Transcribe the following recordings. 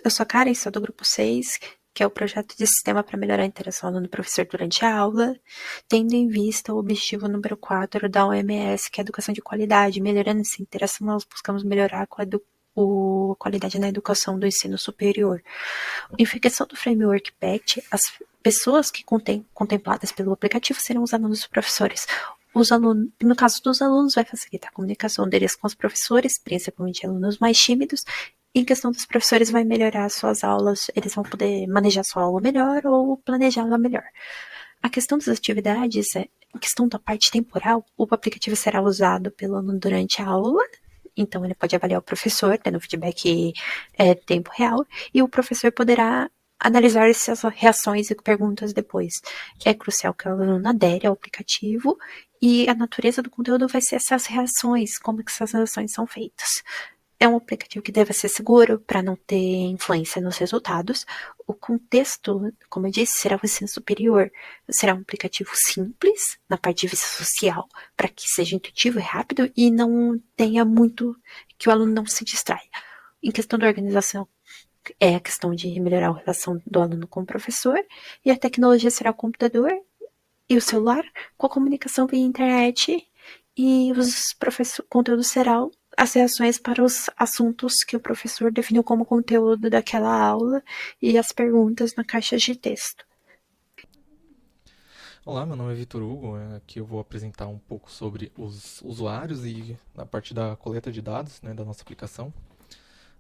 Eu sou a Karen, sou do grupo 6, que é o projeto de sistema para melhorar a interação aluno-professor durante a aula, tendo em vista o objetivo número 4 da OMS, que é a educação de qualidade. Melhorando essa interação, nós buscamos melhorar a qualidade na educação do ensino superior. Em questão do framework PET, as pessoas que contempladas pelo aplicativo serão os alunos e professores. No caso dos alunos, vai facilitar a comunicação deles com os professores, principalmente alunos mais tímidos. Em questão dos professores, vai melhorar suas aulas, eles vão poder manejar sua aula melhor ou planejá-la melhor. A questão das atividades, em questão da parte temporal, o aplicativo será usado pelo aluno durante a aula, então ele pode avaliar o professor, tendo feedback tempo real, e o professor poderá analisar essas reações e perguntas depois. É crucial que o aluno adere ao aplicativo e a natureza do conteúdo vai ser essas reações, como que essas reações são feitas. É um aplicativo que deve ser seguro para não ter influência nos resultados. O contexto, como eu disse, será o ensino superior. Será um aplicativo simples na parte de vista social, para que seja intuitivo e rápido e não tenha muito, que o aluno não se distraia. Em questão da organização, é a questão de melhorar a relação do aluno com o professor, e a tecnologia será o computador e o celular, com a comunicação via internet, e o conteúdo será as reações para os assuntos que o professor definiu como conteúdo daquela aula e as perguntas na caixa de texto. Olá, meu nome é Vitor Hugo. Aqui eu vou apresentar um pouco sobre os usuários e a parte da coleta de dados, né, da nossa aplicação.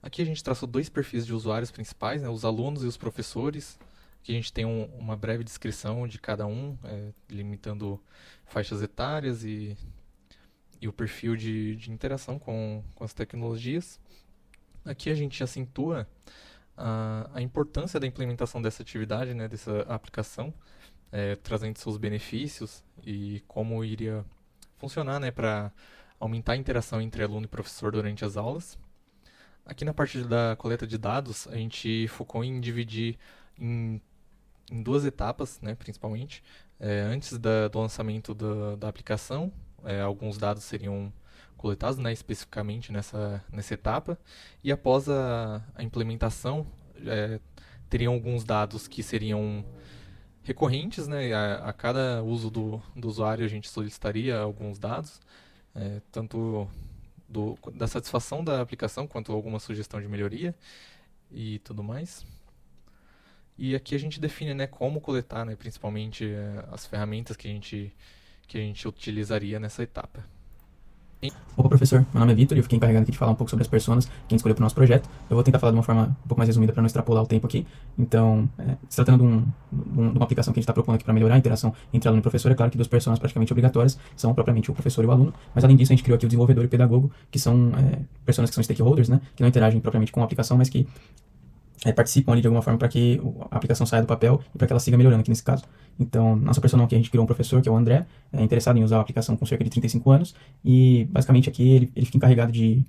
Aqui a gente traçou dois perfis de usuários principais, né, os alunos e os professores. Aqui a gente tem uma breve descrição de cada um, limitando faixas etárias e o perfil de interação com as tecnologias. Aqui a gente acentua a importância da implementação dessa atividade, né, dessa aplicação, trazendo seus benefícios e como iria funcionar, né, para aumentar a interação entre aluno e professor durante as aulas. Aqui na parte da coleta de dados, a gente focou em dividir em duas etapas, né, principalmente. Antes do lançamento da aplicação, alguns dados seriam coletados, né, especificamente nessa etapa, e após a implementação, teriam alguns dados que seriam recorrentes, né, a cada uso do usuário a gente solicitaria alguns dados, tanto da satisfação da aplicação quanto alguma sugestão de melhoria e tudo mais. E aqui a gente define, né, como coletar, né, principalmente as ferramentas que a gente utilizaria nessa etapa. Opa, professor, meu nome é Vitor e eu fiquei encarregado aqui de falar um pouco sobre as personas que a gente escolheu para o nosso projeto. Eu vou tentar falar de uma forma um pouco mais resumida para não extrapolar o tempo aqui. Então, se tratando de uma aplicação que a gente está propondo aqui para melhorar a interação entre aluno e professor, é claro que duas personas praticamente obrigatórias são propriamente o professor e o aluno, mas além disso a gente criou aqui o desenvolvedor e o pedagogo, que são pessoas que são stakeholders, né, que não interagem propriamente com a aplicação, mas que participam ali de alguma forma para que a aplicação saia do papel e para que ela siga melhorando aqui nesse caso. Então, nossa persona aqui a gente criou um professor, que é o André, interessado em usar a aplicação com cerca de 35 anos, e basicamente aqui ele fica encarregado de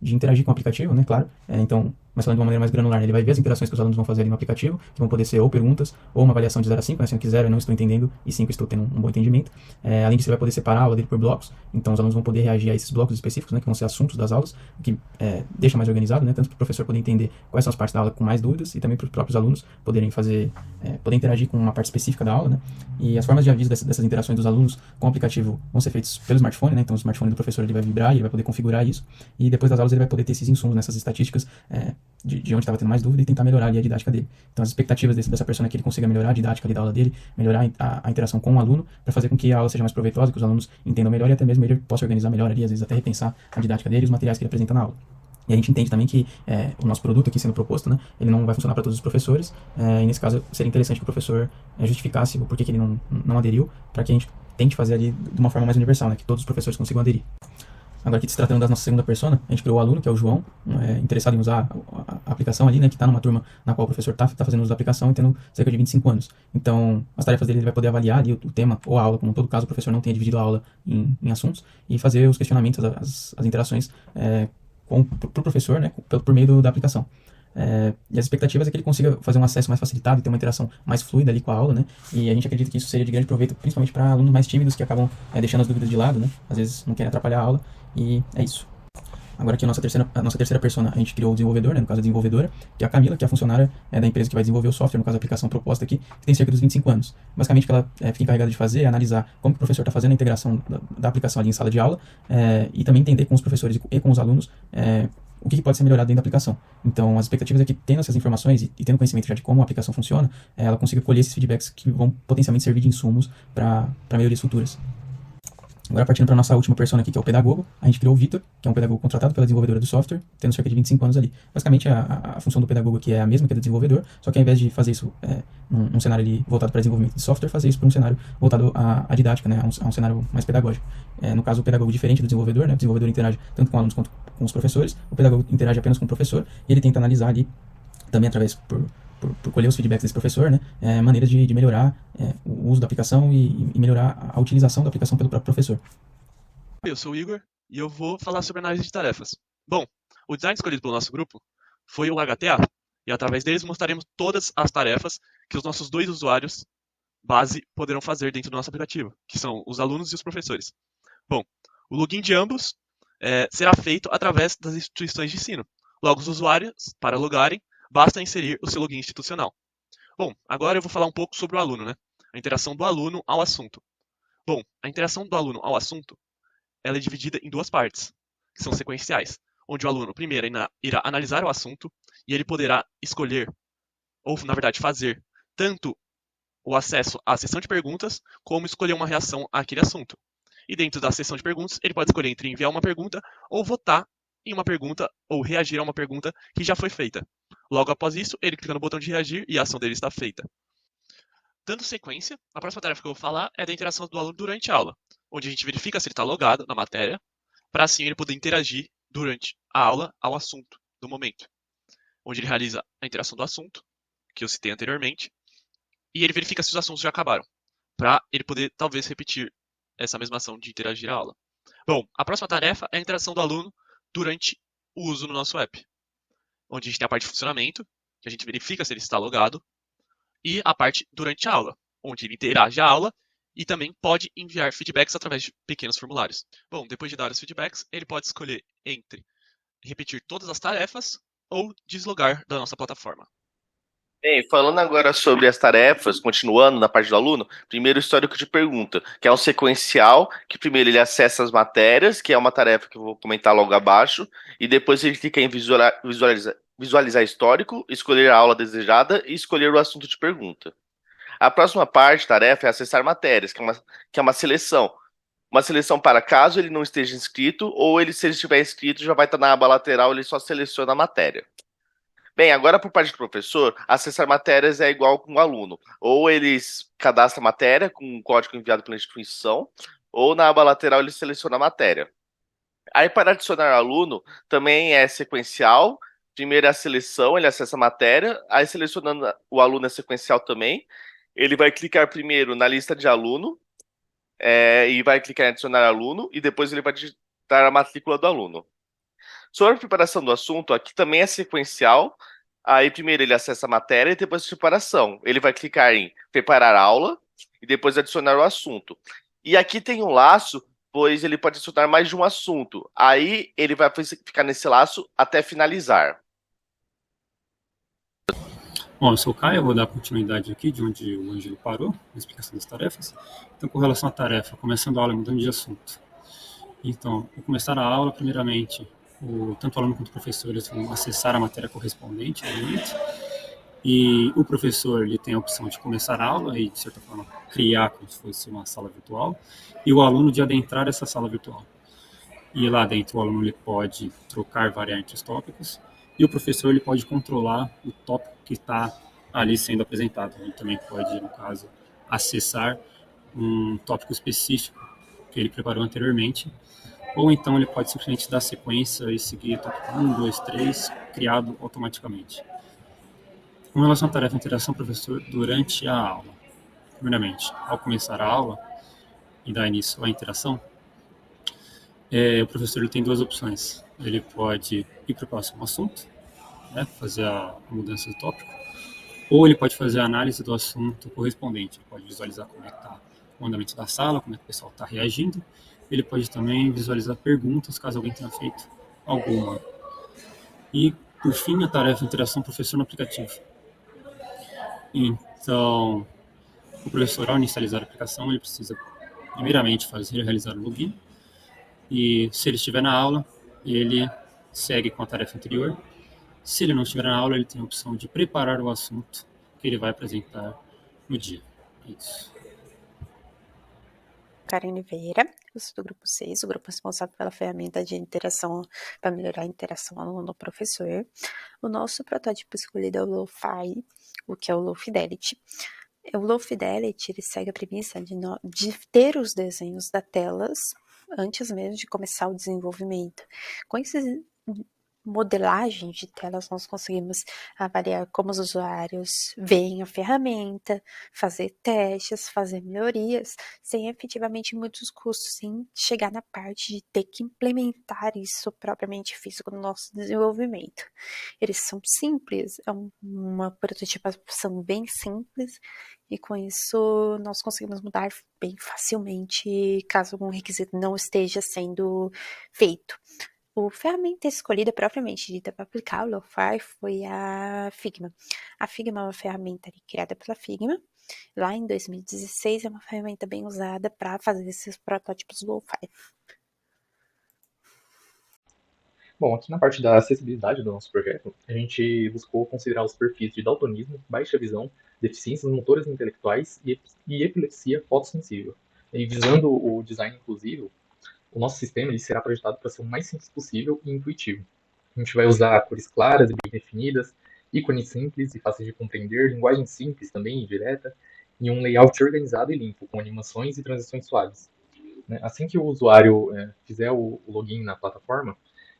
interagir com o aplicativo, né, claro. Então, mas falando de uma maneira mais granular, ele vai ver as interações que os alunos vão fazer ali no aplicativo, que vão poder ser ou perguntas, ou uma avaliação de 0 a 5, né, sendo que 0 eu não estou entendendo e 5 estou tendo um bom entendimento. Além disso, ele vai poder separar a aula dele por blocos, então os alunos vão poder reagir a esses blocos específicos, né, que vão ser assuntos das aulas, o que deixa mais organizado, né, tanto para o professor poder entender quais são as partes da aula com mais dúvidas, e também para os próprios alunos poderem poder interagir com uma parte específica da aula, né. E as formas de aviso dessas interações dos alunos com o aplicativo vão ser feitas pelo smartphone, né, então o smartphone do professor ele vai vibrar e ele vai poder configurar isso, e depois das aulas ele vai poder ter esses insumos, nessas estatísticas de onde estava tendo mais dúvida e tentar melhorar ali a didática dele. Então as expectativas dessa pessoa é que ele consiga melhorar a didática ali da aula dele, melhorar a interação com o aluno, para fazer com que a aula seja mais proveitosa, que os alunos entendam melhor e até mesmo ele possa organizar melhor ali, às vezes até repensar a didática dele e os materiais que ele apresenta na aula. E a gente entende também que o nosso produto aqui sendo proposto, né, ele não vai funcionar para todos os professores, e nesse caso seria interessante que o professor justificasse o porquê que ele não aderiu, para que a gente tente fazer ali de uma forma mais universal, né, que todos os professores consigam aderir. Agora aqui se tratando da nossa segunda persona, a gente criou o aluno, que é o João, interessado em usar a aplicação ali, né, que está numa turma na qual o professor está fazendo uso da aplicação e tendo cerca de 25 anos. Então, as tarefas dele ele vai poder avaliar ali o tema ou a aula, como em todo caso o professor não tenha dividido a aula em assuntos, e fazer os questionamentos, as interações para o professor, né, por meio da aplicação. E as expectativas é que ele consiga fazer um acesso mais facilitado e ter uma interação mais fluida ali com a aula, né? E a gente acredita que isso seria de grande proveito, principalmente para alunos mais tímidos que acabam deixando as dúvidas de lado, né? Às vezes não querem atrapalhar a aula, e é isso. Agora aqui a nossa terceira persona, a gente criou o desenvolvedor, né, no caso a desenvolvedora, que é a Camila, que é a funcionária da empresa que vai desenvolver o software, no caso a aplicação proposta aqui, que tem cerca dos 25 anos. Basicamente o que ela fica encarregada de fazer é analisar como o professor está fazendo a integração da aplicação ali em sala de aula e também entender com os professores e com os alunos o que pode ser melhorado dentro da aplicação. Então, as expectativas é que, tendo essas informações e tendo conhecimento já de como a aplicação funciona, ela consiga colher esses feedbacks que vão potencialmente servir de insumos para melhorias futuras. Agora, partindo para a nossa última persona aqui, que é o pedagogo, a gente criou o Vitor, que é um pedagogo contratado pela desenvolvedora do software, tendo cerca de 25 anos ali. Basicamente, a função do pedagogo aqui é a mesma que a do desenvolvedor, só que ao invés de fazer isso num cenário ali voltado para desenvolvimento de software, fazer isso para um cenário voltado à didática, né, a um cenário mais pedagógico. No caso, o pedagogo diferente do desenvolvedor, né, o desenvolvedor interage tanto com alunos quanto com os professores, o pedagogo interage apenas com o professor, e ele tenta analisar ali, também através por colher os feedbacks desse professor, né, maneiras de melhorar o uso da aplicação e melhorar a utilização da aplicação pelo próprio professor. Eu sou o Igor e eu vou falar sobre análise de tarefas. Bom, o design escolhido pelo nosso grupo foi o HTA, e através deles mostraremos todas as tarefas que os nossos 2 usuários base poderão fazer dentro do nosso aplicativo, que são os alunos e os professores. Bom, o login de ambos será feito através das instituições de ensino. Logo, os usuários, para logarem, basta inserir o seu login institucional. Bom, agora eu vou falar um pouco sobre o aluno, né? A interação do aluno ao assunto. Bom, a interação do aluno ao assunto ela é dividida em 2 partes, que são sequenciais, onde o aluno primeiro irá analisar o assunto e ele poderá escolher, ou na verdade fazer, tanto o acesso à sessão de perguntas, como escolher uma reação àquele assunto. E dentro da sessão de perguntas, ele pode escolher entre enviar uma pergunta ou votar em uma pergunta ou reagir a uma pergunta que já foi feita. Logo após isso, ele clica no botão de reagir e a ação dele está feita. Dando sequência, a próxima tarefa que eu vou falar é da interação do aluno durante a aula, onde a gente verifica se ele está logado na matéria, para assim ele poder interagir durante a aula ao assunto do momento, onde ele realiza a interação do assunto, que eu citei anteriormente, e ele verifica se os assuntos já acabaram, para ele poder talvez repetir essa mesma ação de interagir a aula. Bom, a próxima tarefa é a interação do aluno durante o uso no nosso app, onde a gente tem a parte de funcionamento, que a gente verifica se ele está logado, e a parte durante a aula, onde ele interage a aula e também pode enviar feedbacks através de pequenos formulários. Bom, depois de dar os feedbacks, ele pode escolher entre repetir todas as tarefas ou deslogar da nossa plataforma. Bem, falando agora sobre as tarefas, continuando na parte do aluno, primeiro o histórico de pergunta, que é um sequencial, que primeiro ele acessa as matérias, que é uma tarefa que eu vou comentar logo abaixo, e depois ele clica em visualizar histórico, escolher a aula desejada e escolher o assunto de pergunta. A próxima parte, tarefa, é acessar matérias, que é uma seleção. Uma seleção para caso ele não esteja inscrito, ou se ele estiver inscrito, já vai estar na aba lateral, ele só seleciona a matéria. Bem, agora por parte do professor, acessar matérias é igual com o aluno. Ou eles cadastram a matéria com um código enviado pela instituição, ou na aba lateral ele seleciona a matéria. Aí para adicionar aluno, também é sequencial. Primeiro é a seleção, ele acessa a matéria, aí selecionando o aluno é sequencial também. Ele vai clicar primeiro na lista de aluno, e vai clicar em adicionar aluno, e depois ele vai digitar a matrícula do aluno. Sobre a preparação do assunto, aqui também é sequencial. Aí primeiro ele acessa a matéria e depois a preparação. Ele vai clicar em preparar a aula e depois adicionar o assunto. E aqui tem um laço, pois ele pode adicionar mais de um assunto. Aí ele vai ficar nesse laço até finalizar. Bom, eu sou o Caio, eu vou dar continuidade aqui de onde o Ângelo parou, na explicação das tarefas. Então, com relação à tarefa, começando a aula, mudando de assunto. Então, ao começar a aula, primeiramente, tanto o aluno quanto o professor eles vão acessar a matéria correspondente ao momento. E o professor ele tem a opção de começar a aula e, de certa forma, criar como se fosse uma sala virtual. E o aluno de adentrar essa sala virtual. E lá dentro o aluno ele pode trocar variantes tópicos. E o professor ele pode controlar o tópico que está ali sendo apresentado. Ele também pode, no caso, acessar um tópico específico que ele preparou anteriormente, ou então ele pode simplesmente dar sequência e seguir tópico 1, 2, 3, criado automaticamente. Com relação à tarefa de interação professor durante a aula, primeiramente, ao começar a aula e dar início à interação, o professor ele tem 2 opções. Ele pode ir para o próximo assunto, né, fazer a mudança do tópico, ou ele pode fazer a análise do assunto correspondente. Ele pode visualizar como é que está o andamento da sala, como é que o pessoal está reagindo. Ele pode também visualizar perguntas, caso alguém tenha feito alguma. E, por fim, a tarefa de interação professor no aplicativo. Então, o professor, ao inicializar a aplicação, ele precisa, primeiramente, realizar o login. E, se ele estiver na aula, ele segue com a tarefa anterior. Se ele não estiver na aula, ele tem a opção de preparar o assunto que ele vai apresentar no dia. É isso. Karen Oliveira, eu sou do grupo 6, o grupo responsável pela ferramenta de interação para melhorar a interação aluno-professor. O nosso protótipo escolhido é o Lo-Fi, o que é o Low Fidelity. O Low Fidelity ele segue a premissa de ter os desenhos da telas antes mesmo de começar o desenvolvimento. Com esse modelagem de telas, nós conseguimos avaliar como os usuários veem a ferramenta, fazer testes, fazer melhorias, sem efetivamente muitos custos, sem chegar na parte de ter que implementar isso propriamente físico no nosso desenvolvimento. Eles são simples, é uma prototipação bem simples, e com isso nós conseguimos mudar bem facilmente caso algum requisito não esteja sendo feito. A ferramenta escolhida propriamente dita para aplicar o Lo-Fi foi a Figma. A Figma é uma ferramenta criada pela Figma. Lá em 2016 é uma ferramenta bem usada para fazer esses protótipos Lo-Fi. Bom, aqui na parte da acessibilidade do nosso projeto, a gente buscou considerar os perfis de daltonismo, baixa visão, deficiências motoras e intelectuais e epilepsia fotossensível. E visando o design inclusivo, o nosso sistema ele será projetado para ser o mais simples possível e intuitivo. A gente vai usar cores claras e bem definidas, ícones simples e fáceis de compreender, linguagem simples também e direta, e um layout organizado e limpo, com animações e transições suaves. Assim que o usuário fizer o login na plataforma,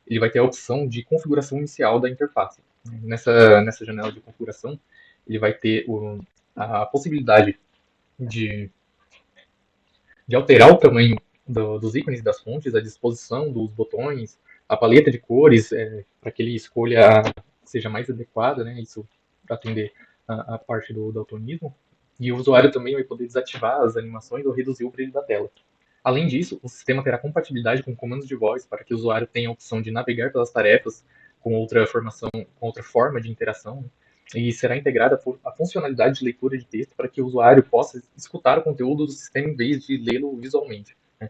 ele vai ter a opção de configuração inicial da interface. Nessa janela de configuração, ele vai ter a possibilidade de alterar o tamanho dos ícones das fontes, a disposição dos botões, a paleta de cores, para que ele escolha seja mais adequada, né? Isso para atender a parte do daltonismo. E o usuário também vai poder desativar as animações ou reduzir o brilho da tela. Além disso, o sistema terá compatibilidade com comandos de voz para que o usuário tenha a opção de navegar pelas tarefas com outra forma de interação, né? E será integrada a funcionalidade de leitura de texto para que o usuário possa escutar o conteúdo do sistema em vez de lê-lo visualmente, né?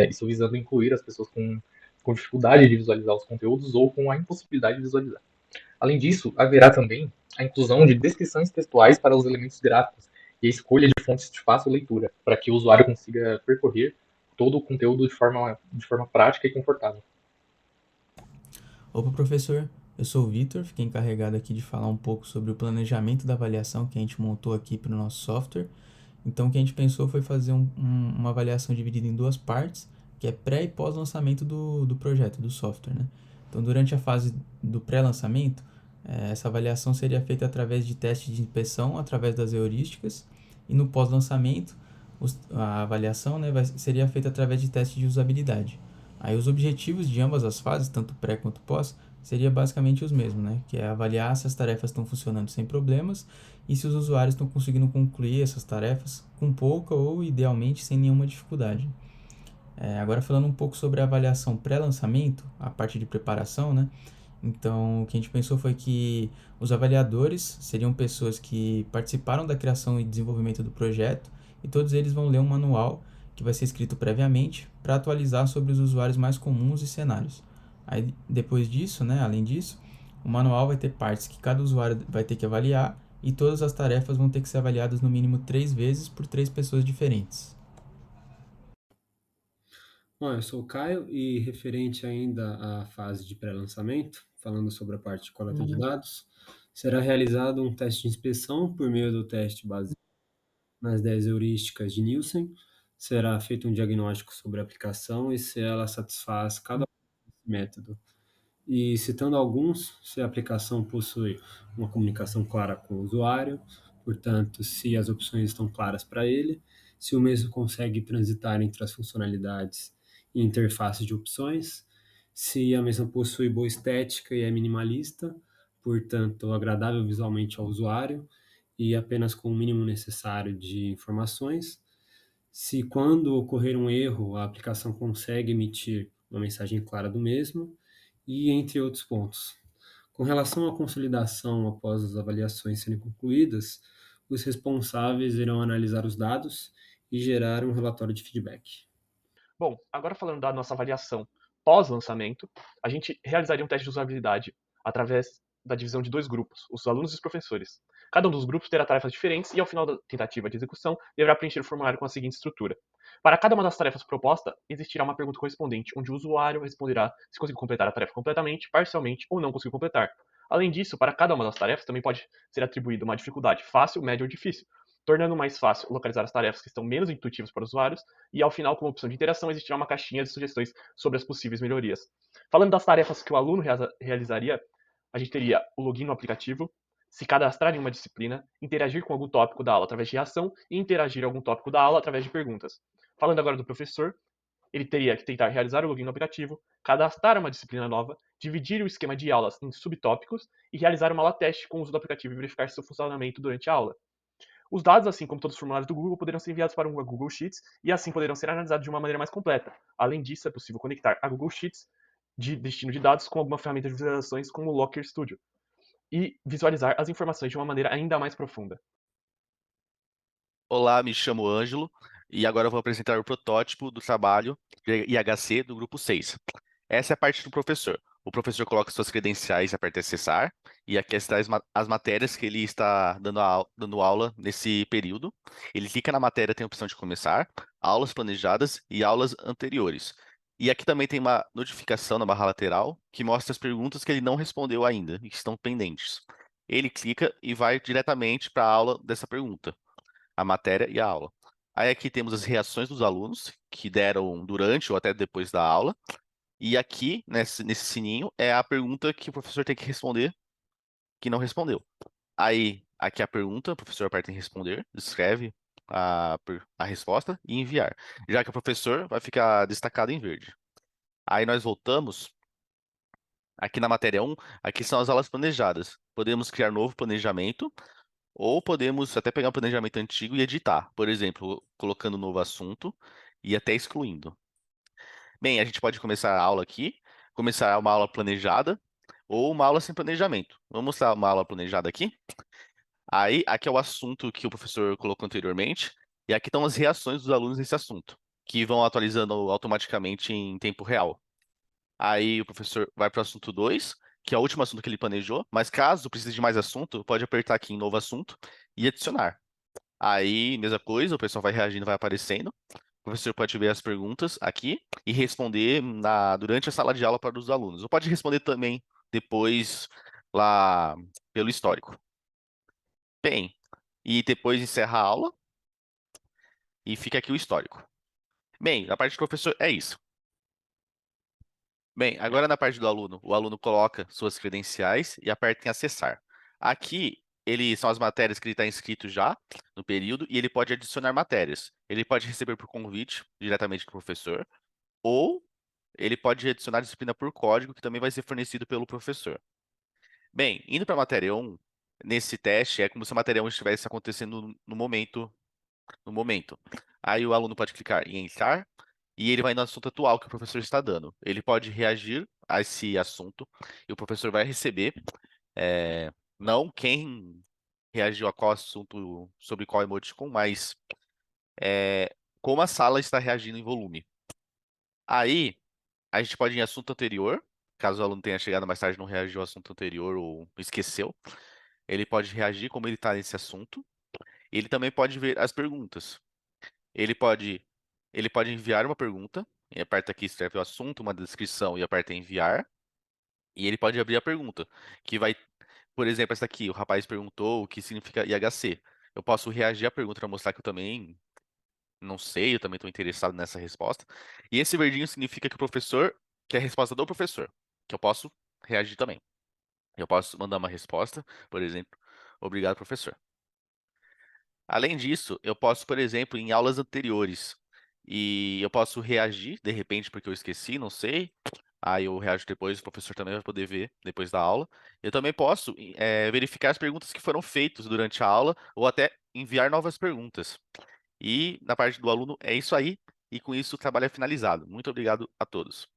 Isso visando incluir as pessoas com dificuldade de visualizar os conteúdos ou com a impossibilidade de visualizar. Além disso, haverá também a inclusão de descrições textuais para os elementos gráficos e a escolha de fontes de fácil leitura, para que o usuário consiga percorrer todo o conteúdo de forma prática e confortável. Opa, professor. Eu sou o Vitor, fiquei encarregado aqui de falar um pouco sobre o planejamento da avaliação que a gente montou aqui para o nosso software. Então, o que a gente pensou foi fazer uma avaliação dividida em duas partes, que é pré e pós-lançamento do projeto, do software, né? Então, durante a fase do pré-lançamento, essa avaliação seria feita através de teste de inspeção, através das heurísticas, e no pós-lançamento, a avaliação, né, seria feita através de teste de usabilidade. Aí os objetivos de ambas as fases, tanto pré quanto pós, seria basicamente os mesmos, né? Que é avaliar se as tarefas estão funcionando sem problemas e se os usuários estão conseguindo concluir essas tarefas com pouca ou, idealmente, sem nenhuma dificuldade. Agora falando um pouco sobre a avaliação pré-lançamento, a parte de preparação, né? Então, o que a gente pensou foi que os avaliadores seriam pessoas que participaram da criação e desenvolvimento do projeto e todos eles vão ler um manual que vai ser escrito previamente para atualizar sobre os usuários mais comuns e cenários. Aí, depois disso, né, além disso, o manual vai ter partes que cada usuário vai ter que avaliar e todas as tarefas vão ter que ser avaliadas no mínimo 3 vezes por 3 pessoas diferentes. Bom, eu sou o Caio e referente ainda à fase de pré-lançamento, falando sobre a parte de coleta de dados, será realizado um teste de inspeção por meio do teste baseado nas 10 heurísticas de Nielsen. Será feito um diagnóstico sobre a aplicação e se ela satisfaz cada método. E citando alguns, se a aplicação possui uma comunicação clara com o usuário, portanto, se as opções estão claras para ele, se o mesmo consegue transitar entre as funcionalidades e interface de opções, se a mesma possui boa estética e é minimalista, portanto, agradável visualmente ao usuário e apenas com o mínimo necessário de informações, se quando ocorrer um erro, a aplicação consegue emitir uma mensagem clara do mesmo, e entre outros pontos. Com relação à consolidação após as avaliações serem concluídas, os responsáveis irão analisar os dados e gerar um relatório de feedback. Bom, agora falando da nossa avaliação pós-lançamento, a gente realizaria um teste de usabilidade através da divisão de 2 grupos, os alunos e os professores. Cada um dos grupos terá tarefas diferentes e, ao final da tentativa de execução, deverá preencher o formulário com a seguinte estrutura. Para cada uma das tarefas proposta, existirá uma pergunta correspondente, onde o usuário responderá se conseguiu completar a tarefa completamente, parcialmente ou não conseguiu completar. Além disso, para cada uma das tarefas também pode ser atribuída uma dificuldade fácil, média ou difícil, tornando mais fácil localizar as tarefas que estão menos intuitivas para os usuários, e ao final, como opção de interação, existirá uma caixinha de sugestões sobre as possíveis melhorias. Falando das tarefas que o aluno realizaria, a gente teria o login no aplicativo, se cadastrar em uma disciplina, interagir com algum tópico da aula através de reação e interagir algum tópico da aula através de perguntas. Falando agora do professor, ele teria que tentar realizar o login no aplicativo, cadastrar uma disciplina nova, dividir o esquema de aulas em subtópicos e realizar uma aula teste com o uso do aplicativo e verificar seu funcionamento durante a aula. Os dados, assim como todos os formulários do Google, poderão ser enviados para um Google Sheets e assim poderão ser analisados de uma maneira mais completa. Além disso, é possível conectar a Google Sheets de destino de dados com alguma ferramenta de visualizações como o Locker Studio e visualizar as informações de uma maneira ainda mais profunda. Olá, me chamo Ângelo e agora eu vou apresentar o protótipo do trabalho de IHC do grupo 6. Essa é a parte do professor. O professor coloca suas credenciais e aperta acessar, e aqui está as matérias que ele está dando aula nesse período. Ele clica na matéria, tem a opção de começar, aulas planejadas e aulas anteriores. E aqui também tem uma notificação na barra lateral que mostra as perguntas que ele não respondeu ainda e que estão pendentes. Ele clica e vai diretamente para a aula dessa pergunta, a matéria e a aula. Aí aqui temos as reações dos alunos que deram durante ou até depois da aula. E aqui, nesse sininho, é a pergunta que o professor tem que responder que não respondeu. Aí, aqui a pergunta, o professor aperta em responder, escreve a resposta e enviar. Já que o professor vai ficar destacado em verde. Aí nós voltamos. Aqui na matéria 1, aqui são as aulas planejadas. Podemos criar novo planejamento, ou podemos até pegar um planejamento antigo e editar. Por exemplo, colocando um novo assunto e até excluindo. Bem, a gente pode começar a aula aqui, começar uma aula planejada ou uma aula sem planejamento. Vamos mostrar uma aula planejada aqui. Aí, aqui é o assunto que o professor colocou anteriormente, e aqui estão as reações dos alunos nesse assunto, que vão atualizando automaticamente em tempo real. Aí o professor vai para o assunto 2, que é o último assunto que ele planejou, mas caso precise de mais assunto, pode apertar aqui em novo assunto e adicionar. Aí, mesma coisa, o pessoal vai reagindo, vai aparecendo. O professor pode ver as perguntas aqui e responder durante a sala de aula para os alunos. Ou pode responder também depois lá pelo histórico. Bem, e depois encerra a aula e fica aqui o histórico. Bem, a parte do professor é isso. Bem, agora na parte do aluno, o aluno coloca suas credenciais e aperta em acessar. Aqui, são as matérias que ele está inscrito já no período e ele pode adicionar matérias. Ele pode receber por convite diretamente do professor, ou ele pode adicionar disciplina por código, que também vai ser fornecido pelo professor. Bem, indo para a matéria 1, nesse teste é como se a matéria 1 estivesse acontecendo no momento. Aí o aluno pode clicar em entrar e ele vai no assunto atual que o professor está dando. Ele pode reagir a esse assunto e o professor vai receber, não quem reagiu a qual assunto, sobre qual emoticon, mas como a sala está reagindo em volume. Aí, a gente pode ir em assunto anterior, caso o aluno tenha chegado mais tarde e não reagiu ao assunto anterior ou esqueceu. Ele pode reagir como ele está nesse assunto. Ele também pode ver as perguntas. Ele pode enviar uma pergunta, e aperta aqui, escreve o assunto, uma descrição e aperta em enviar. E ele pode abrir a pergunta, que vai, por exemplo, essa aqui, o rapaz perguntou o que significa IHC. Eu posso reagir à pergunta para mostrar que eu também não sei, eu também estou interessado nessa resposta. E esse verdinho significa que que é a resposta do professor, que eu posso reagir também. Eu posso mandar uma resposta, por exemplo, obrigado, professor. Além disso, eu posso, por exemplo, em aulas anteriores, e eu posso reagir, de repente, porque eu esqueci, não sei. Aí eu reajo depois, o professor também vai poder ver depois da aula. Eu também posso verificar as perguntas que foram feitas durante a aula, ou até enviar novas perguntas. E na parte do aluno é isso aí, e com isso o trabalho é finalizado. Muito obrigado a todos.